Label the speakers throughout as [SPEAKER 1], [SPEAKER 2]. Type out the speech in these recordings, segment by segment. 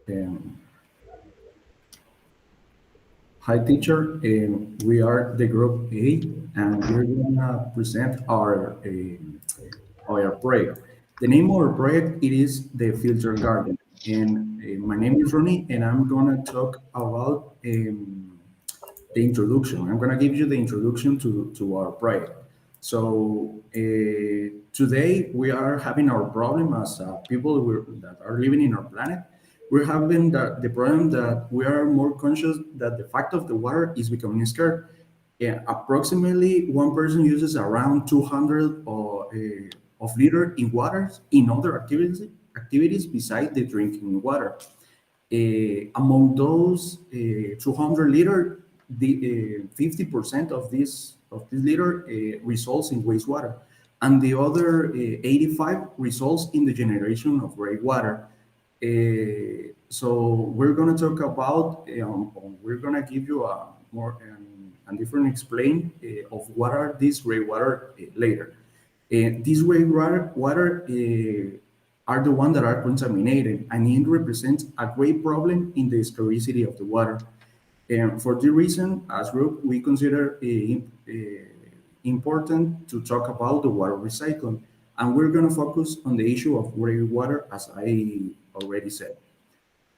[SPEAKER 1] Um, Hi, teacher. We are the group A, and we're gonna present our project. The name of our project it is the Filter Garden, and my name is Ronnie, and I'm gonna talk about the introduction. I'm going to give you the introduction to our project. So today we are having our problem as people that are living in our planet. We're having the problem that we are more conscious that the fact of the water is becoming scarce. Yeah, approximately one person uses around 200 of liter in water in other activities besides the drinking water. Among those 200 liter, the 50% of this liter results in wastewater, and the other 85 results in the generation of gray water. So we're going to talk about, we're going to give you a more and different explain of what are these gray water later. These wastewater are the ones that are contaminated, and it represents a great problem in the scarcity of the water. And for this reason, as group, we consider important to talk about the water recycling, and we're going to focus on the issue of gray water, as I already said.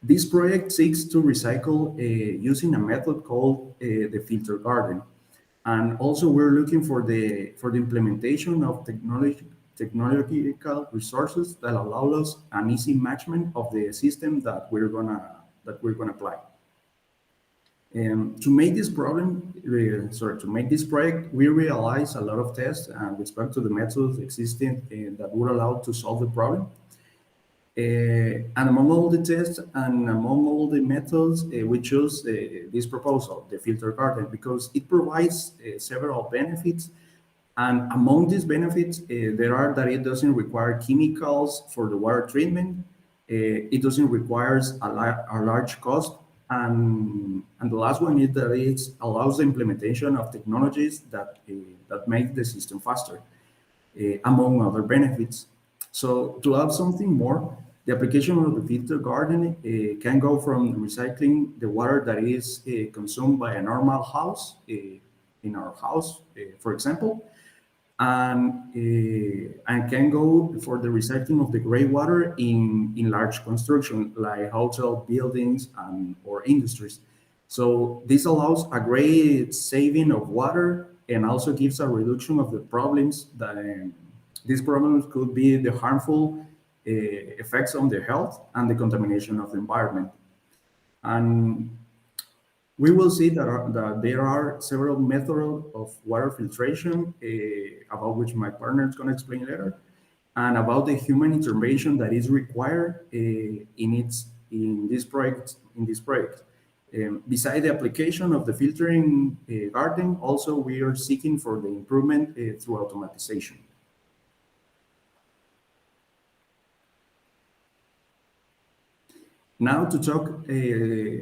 [SPEAKER 1] This project seeks to recycle using a method called the filter garden. And also we're looking for the implementation of technological resources that allow us an easy matchment of the system that we're gonna apply. To make this project, we realize a lot of tests with respect to the methods existing that would allow to solve the problem. And among all the tests and among all the methods, we chose this proposal, the filter garden, because it provides several benefits. And among these benefits, there are that it doesn't require chemicals for the water treatment. It doesn't require a large cost. And the last one is that it allows the implementation of technologies that make the system faster among other benefits. So to add something more, the application of the filter garden can go from recycling the water that is consumed by a normal house in our house, for example, and can go for the recycling of the gray water in large construction like hotel buildings or industries. So this allows a great saving of water and also gives a reduction of the problems that these problems could be the harmful effects on the health and the contamination of the environment. And we will see that there are several methods of water filtration, about which my partner is going to explain later, and about the human intervention that is required in this project. Beside the application of the filtering garden, also we are seeking for the improvement through automatization. Now to talk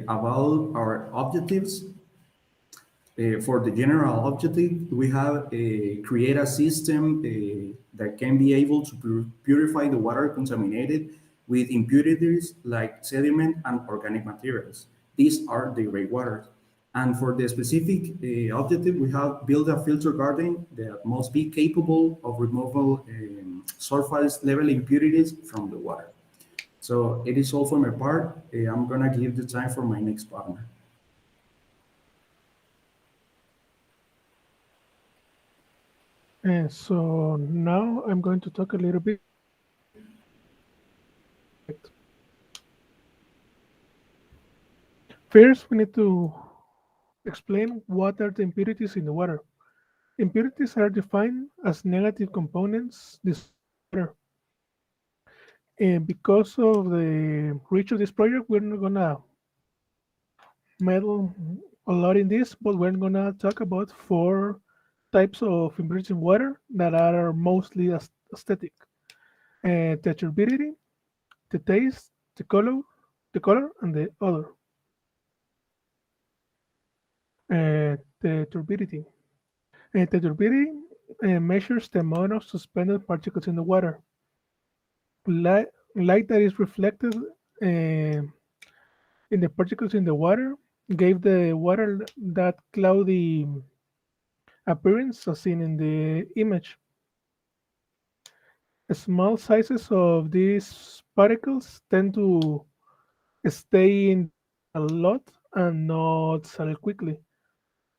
[SPEAKER 1] about our objectives. For the general objective, we have create a system that can be able to purify the water contaminated with impurities like sediment and organic materials. These are the gray waters. And for the specific objective, we have built a filter garden that must be capable of removal surface level impurities from the water. So it is all for my part. I'm gonna give the time for my next partner.
[SPEAKER 2] And so now I'm going to talk a little bit. First, we need to explain what are the impurities in the water. Impurities are defined as negative components dissolved in water. And because of the reach of this project, we're not gonna meddle a lot in this, but we're gonna talk about four types of impurities in water that are mostly aesthetic: the turbidity, the taste, the color, and the odor. The turbidity. The turbidity measures the amount of suspended particles in the water. Light that is reflected uh, in the particles in the water gave the water that cloudy appearance as seen in the image. Small sizes of these particles tend to stay in the water a lot and not settle quickly.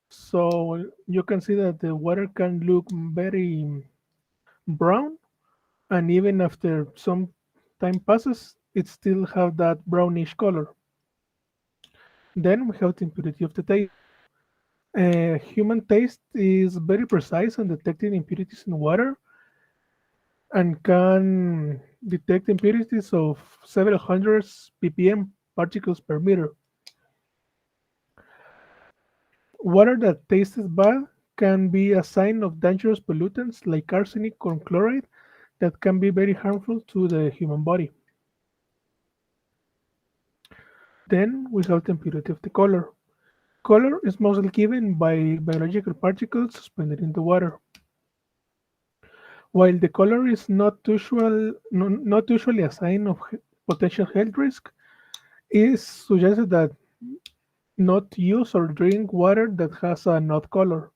[SPEAKER 2] So you can see that the water can look very brown, and even after some time passes, it still have that brownish color. Then we have the impurity of the taste. Human taste is very precise in detecting impurities in water and can detect impurities of several hundreds ppm particles per meter. Water that tastes bad can be a sign of dangerous pollutants like arsenic or chloride that can be very harmful to the human body. Then we have the impurity of the color. Color is mostly given by biological particles suspended in the water. While the color is not usually a sign of potential health risk, it is suggested that not use or drink water that has an odd color.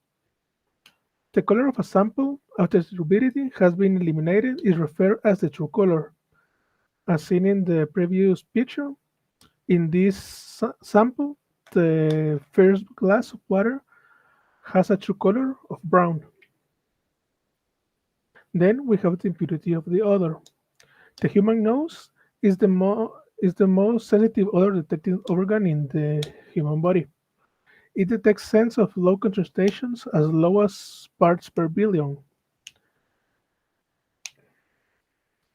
[SPEAKER 2] The color of a sample after turbidity has been eliminated is referred as the true color. As seen in the previous picture, in this sample, the first glass of water has a true color of brown. Then we have the impurity of the odor. The human nose is the most sensitive odor detecting organ in the human body. It detects scents of low concentrations as low as parts per billion.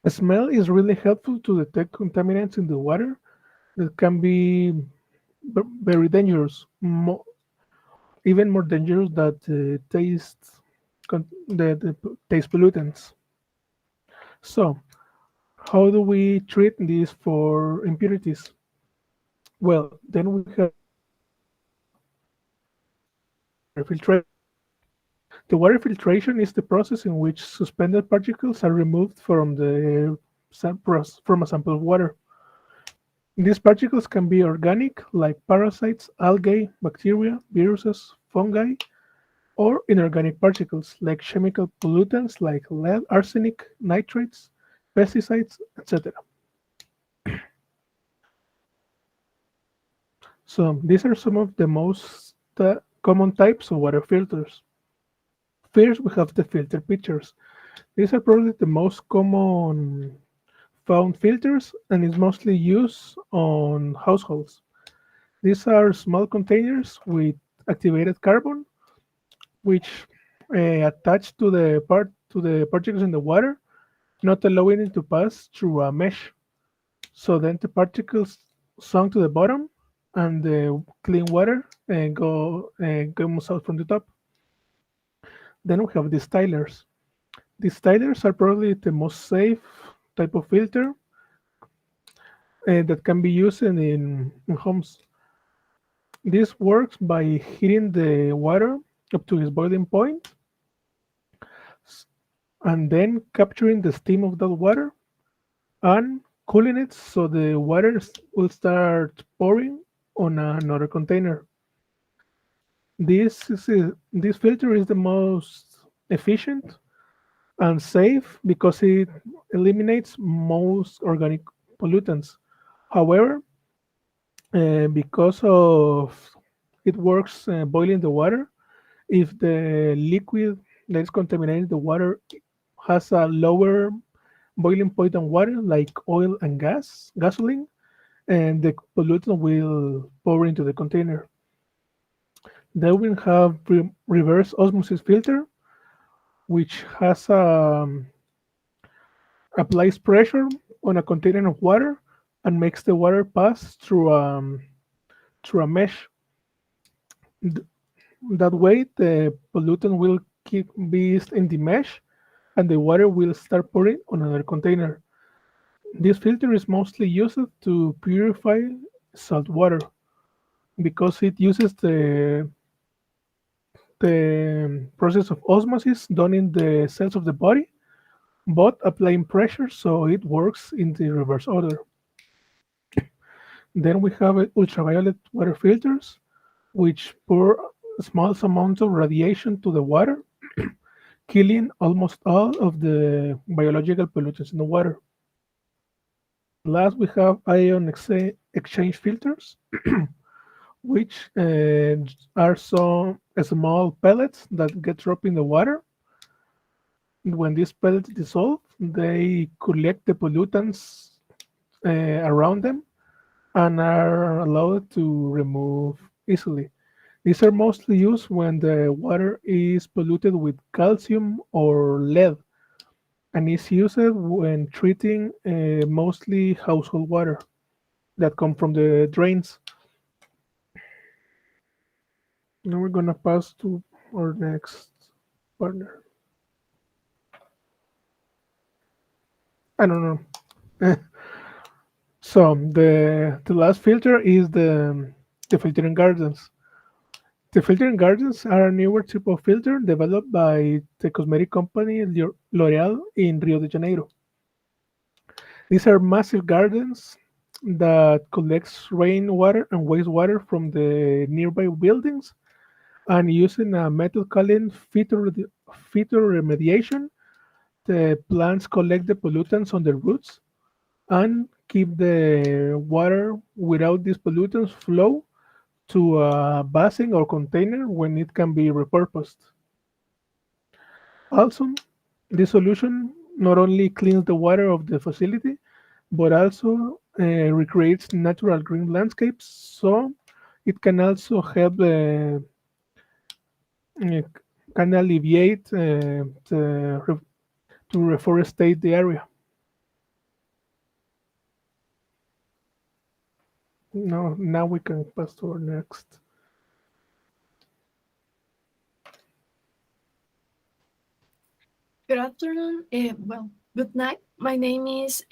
[SPEAKER 2] Smell is really helpful to detect contaminants in the water that can be very dangerous, even more dangerous than the taste pollutants. So, how do we treat these for impurities? Well, then we have water filtration. The water filtration is the process in which suspended particles are removed from from a sample of water. These particles can be organic, like parasites, algae, bacteria, viruses, fungi, or inorganic particles, like chemical pollutants like lead, arsenic, nitrates, pesticides, etc. So these are some of the most common types of water filters. First, we have the filter pitchers. These are probably the most common found filters and is mostly used on households. These are small containers with activated carbon, which attach to the particles in the water, not allowing it to pass through a mesh. So then the particles sunk to the bottom, and the clean water comes out from the top. Then we have the stylers. The stylers are probably the most safe type of filter that can be used in homes. This works by heating the water up to its boiling point and then capturing the steam of that water and cooling it so the water will start pouring on another container. This filter is the most efficient and safe because it eliminates most organic pollutants. However, because of it works boiling the water, if the liquid that is contaminating the water has a lower boiling point than water, like oil and gasoline, and the pollutant will pour into the container. Then we have reverse osmosis filter, which has applies pressure on a container of water and makes the water pass through a mesh. That way, the pollutant will be in the mesh, and the water will start pouring on another container. This filter is mostly used to purify salt water because it uses the process of osmosis done in the cells of the body, but applying pressure so it works in the reverse order. Then we have ultraviolet water filters, which pour small amounts of radiation to the water, killing almost all of the biological pollutants in the water. Last, we have ion exchange filters, which are some small pellets that get dropped in the water. When these pellets dissolve, they collect the pollutants around them and are allowed to remove easily. These are mostly used when the water is polluted with calcium or lead, and is used when treating mostly household water that come from the drains. Now we're gonna pass to our next partner. I don't know. So the last filter is the filtering gardens. The filtering gardens are a newer type of filter developed by the cosmetic company L'Oreal in Rio de Janeiro. These are massive gardens that collects rainwater and wastewater from the nearby buildings, and using a method called phytoremediation, the plants collect the pollutants on the roots and keep the water without these pollutants flow to a basin or container when it can be repurposed. Also, this solution not only cleans the water of the facility, but also recreates natural green landscapes. So it can also help uh, can alleviate to reforestate the area. Now we can pass to our next.
[SPEAKER 3] Good afternoon. Good night. My name is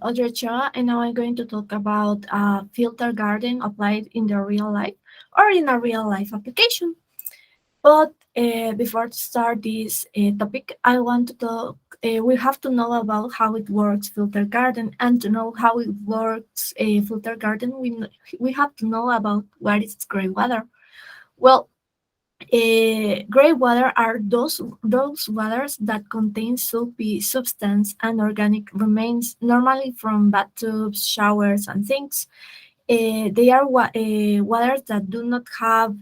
[SPEAKER 3] Audrey Cha, and now I'm going to talk about filter garden applied in the real life or in a real life application. But before to start this topic, I want to talk. We have to know about how it works, filter garden, and to know how it works, filter garden. We have to know about what is gray water. Well, gray water are those waters that contain soapy substance and organic remains, normally from bathtubs, showers, and sinks. They are waters that do not have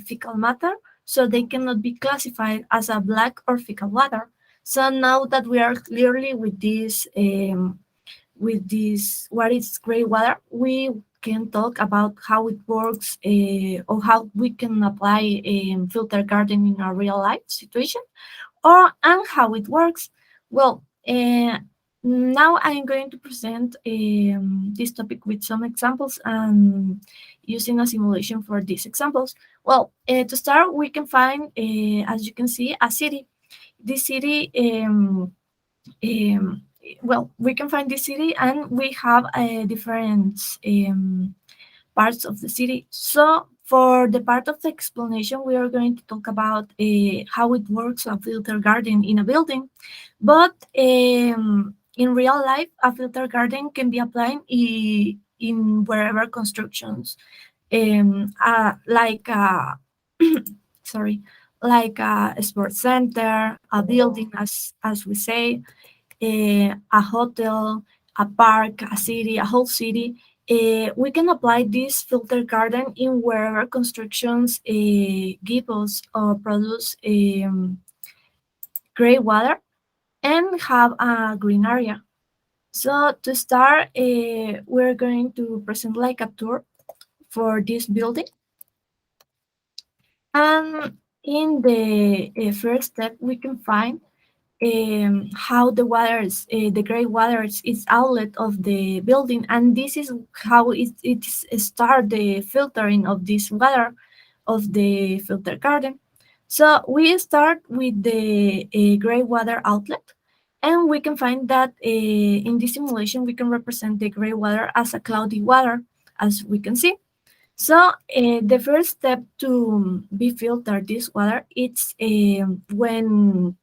[SPEAKER 3] fecal matter, so they cannot be classified as a black or fecal water. So now that we are clearly with this what is gray water, we can talk about how it works or how we can apply filter garden in a real life situation or and how it works. Well, now I'm going to present this topic with some examples and using a simulation for these examples. Well, to start, we can find, as you can see, a city. This city um, we can find the city and we have different parts of the city. So for the part of the explanation, we are going to talk about how it works a filter garden in a building. But in real life, a filter garden can be applied in wherever constructions, like sorry, like a sports center, a building, as we say, a hotel, a park, a city, a whole city. We can apply this filter garden in wherever constructions give us or produce gray water and have a green area. So to start, we're going to present like a tour for this building. And in the first step, we can find how the gray waters is outlet of the building, and this is how it start the filtering of this water of the filter garden. So we start with the gray water outlet, and we can find that in this simulation we can represent the gray water as a cloudy water, as we can see. So the first step to be filtered this water, it's when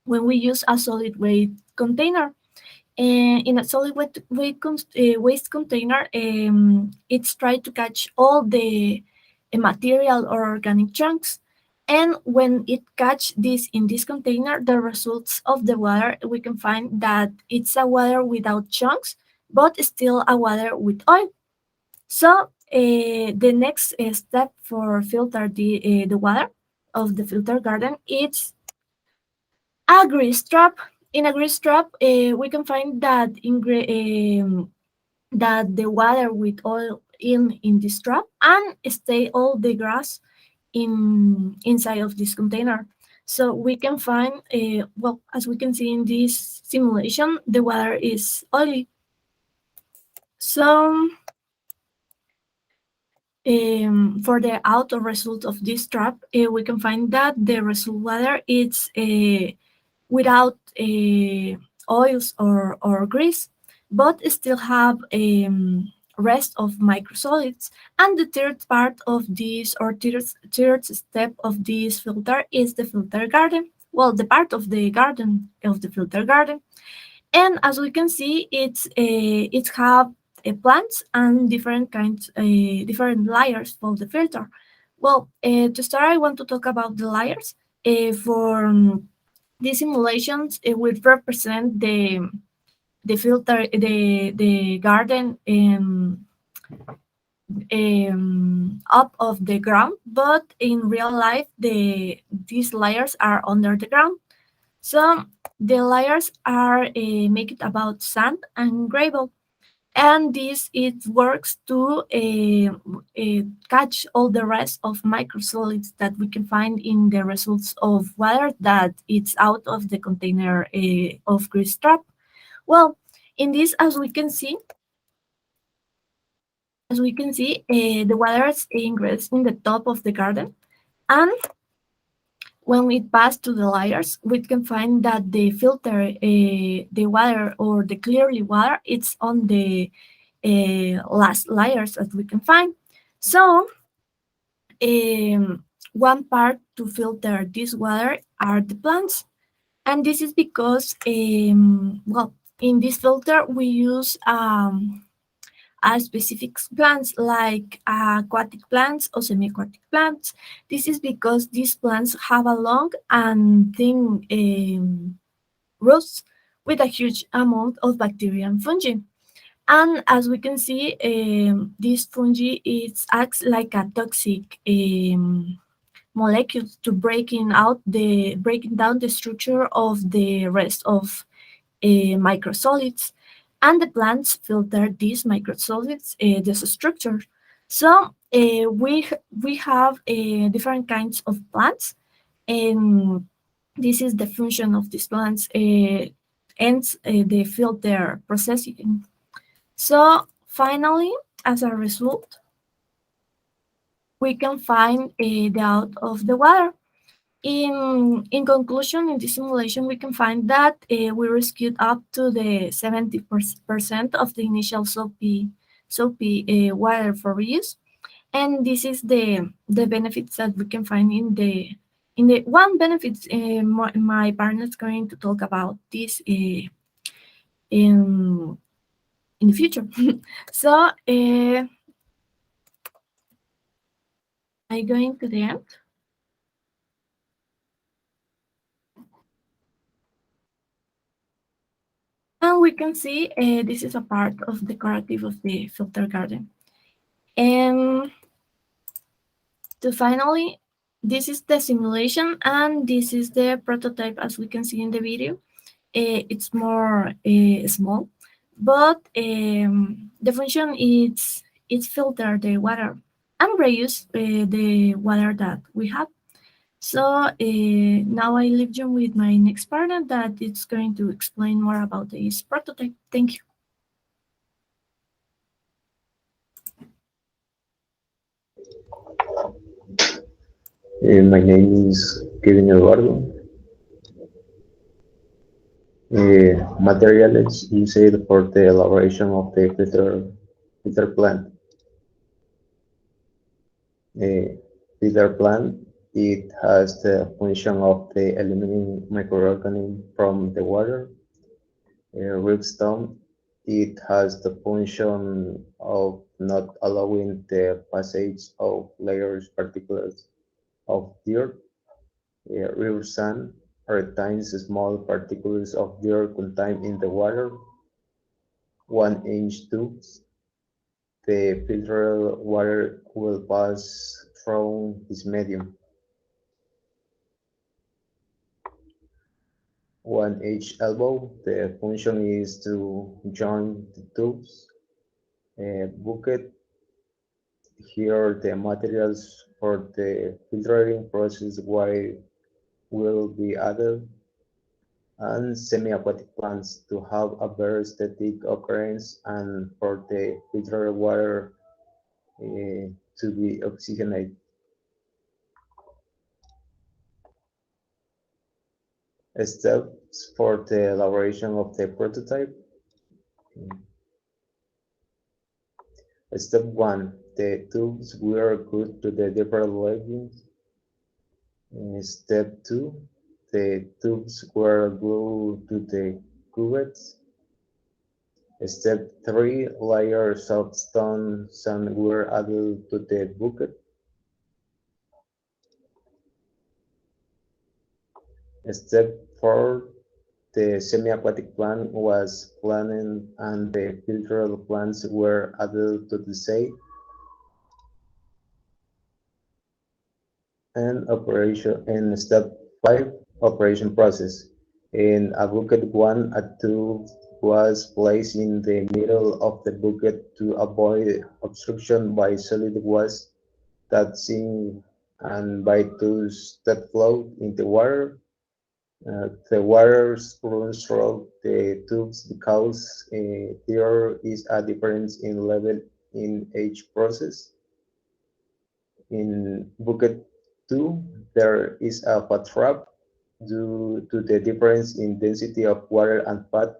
[SPEAKER 3] we use a solid waste container. In a solid waste container, it's trying to catch all the material or organic chunks. And when it catch this in this container, the results of the water, we can find that it's a water without chunks, but still a water with oil. So the next step for filter the water of the filter garden, it's a grease trap. In a grease trap, we can find that that the water with oil in this trap and stay all the grass inside of this container. So we can find, well, as we can see in this simulation, the water is oily. So for the out result of this trap, we can find that the result water is without oils or grease, but still have rest of microsolids. And the third part of this, or third step of this filter, is the filter garden. Well, the part of the garden of the filter garden. And as we can see, it have plants and different kinds, different layers for the filter. Well, to start, I want to talk about the layers. For these simulations, it will represent the filter, the garden up of the ground, but in real life, these layers are under the ground. So the layers are make it about sand and gravel, and this it works to catch all the rest of microsolids that we can find in the results of water that it's out of the container of grease trap. Well, in this, the water is ingress in the top of the garden, and when we pass to the layers, we can find that the filter, the water or the clearly water, it's on the last layers that we can find. So one part to filter this water are the plants, and this is because, well, in this filter we use specific plants like aquatic plants or semi-aquatic plants. This is because these plants have a long and thin roots with a huge amount of bacteria and fungi. And as we can see, this fungi acts like a toxic molecules to breaking down the structure of the rest of microsolids, and the plants filter these microsolids, this structure. So we have different kinds of plants, and this is the function of these plants, and the filter processing. So finally, as a result, we can find the out of the water. In conclusion, in this simulation, we can find that we rescued up to the 70% of the initial soapy water for reuse, and this is the benefits that we can find in the one benefits. My partner is going to talk about this in in the future. So I going to the end. And we can see this is a part of the decorative of the filter garden. And to finally, this is the simulation and this is the prototype as we can see in the video. It's more small, but the function is it's filter the water and reuse the water that we have. So now I leave you with my next partner that it's going to explain more about this prototype. Thank you.
[SPEAKER 4] My name is Kevin Eduardo. Materials used for the elaboration of the filter plant. Filter plant, it has the function of the eliminating microorganisms from the water. Ripstone. It has the function of not allowing the passage of layers particles of dirt. River sand retains small particles of dirt contained in the water. 1-inch tubes. The filtered water will pass through this medium. 1-inch elbow. The function is to join the tubes. Bucket. Here the materials for the filtering process will be added, and semi-aquatic plants to have a better aesthetic occurrence and for the filtered water to be oxygenated. Steps for the elaboration of the prototype. Step 1. The tubes were cut to the different lengths. Step 2. The tubes were glued to the cuvettes. Step 3. Layers of stone sand were added to the bucket. Step 4. The semi-aquatic plant was planned and the filtered plants were added to the site. And operation in step 5, operation process. In a bucket 1, a tube was placed in the middle of the bucket to avoid obstruction by solid waste that sink and by tubes that float in the water. The water runs through the tubes because there is a difference in level in each process. In bucket 2, there is a fat trap. Due to the difference in density of water and fat,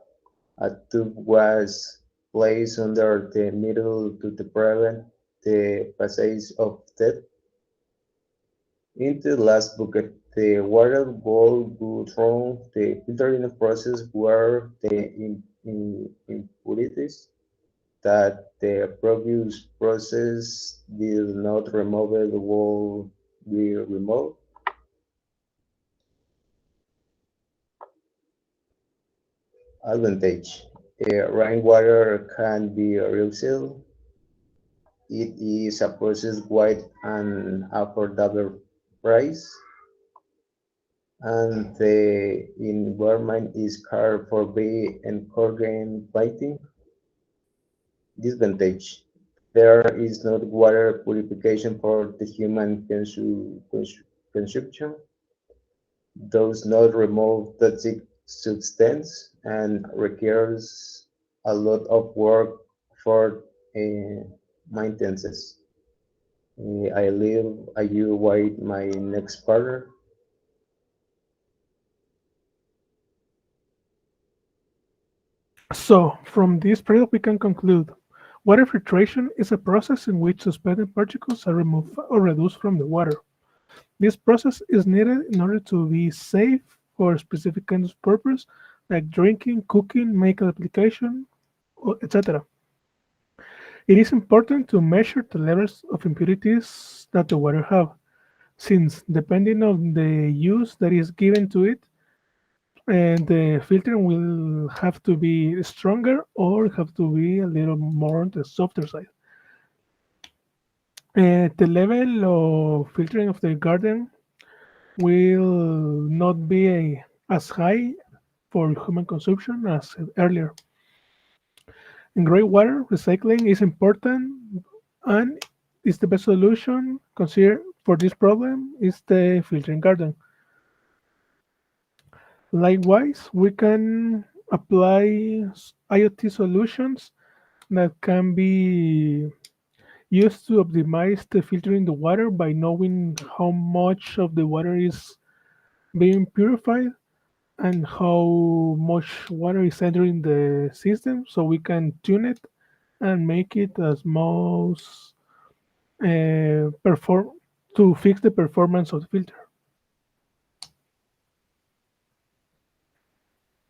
[SPEAKER 4] a tube was placed under the middle to prevent the passage of that. In the last bucket, the water will go through the filtering process where the impurities that the previous process did not remove will be removed. Advantage. Rainwater can be reused. It is a process wide and affordable price, and the environment is hard for be encouraging lighting. Disadvantage. There is not water purification for the human consumption, does not remove toxic substance, and requires a lot of work for maintenance. I leave you with my next partner.
[SPEAKER 2] So, from this project, we can conclude water filtration is a process in which suspended particles are removed or reduced from the water. This process is needed in order to be safe for specific kinds of purpose, like drinking, cooking, makeup application, etc. It is important to measure the levels of impurities that the water have, since depending on the use that is given to it, and the filter will have to be stronger or have to be a little more on the softer side. The level of filtering of the garden will not be as high for human consumption as said earlier. In gray water, recycling is important and is the best solution considered for this problem is the filtering garden. Likewise, we can apply IoT solutions that can be used to optimize the filtering in the water by knowing how much of the water is being purified and how much water is entering the system so we can tune it and make it as most perform to fix the performance of the filter.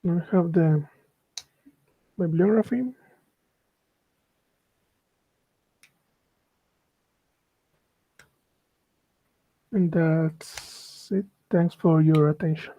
[SPEAKER 2] I have the bibliography. And that's it. Thanks for your attention.